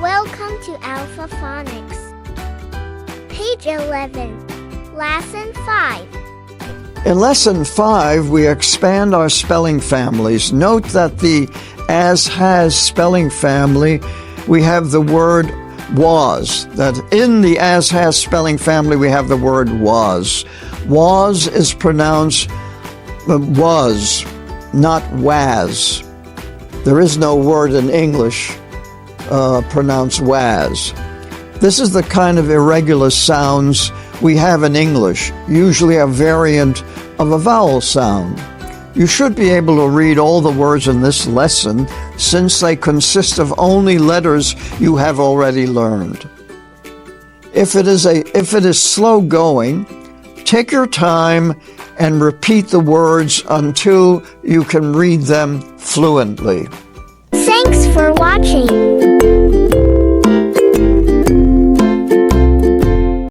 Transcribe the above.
Welcome to Phonics. Page 11. Lesson 5. In Lesson 5, we expand our spelling families. Note that the as-has spelling family, we have the word was. That in the as-has spelling family, we have the word was. Was is pronounced was, not was. There is no word in English pronounced was. This is the kind of irregular sounds we have in English, usually a variant of a vowel sound. You should be able to read all the words in this lesson since they consist of only letters you have already learned. If it is slow going, take your time and repeat the words until you can read them fluently. Thanks for watching.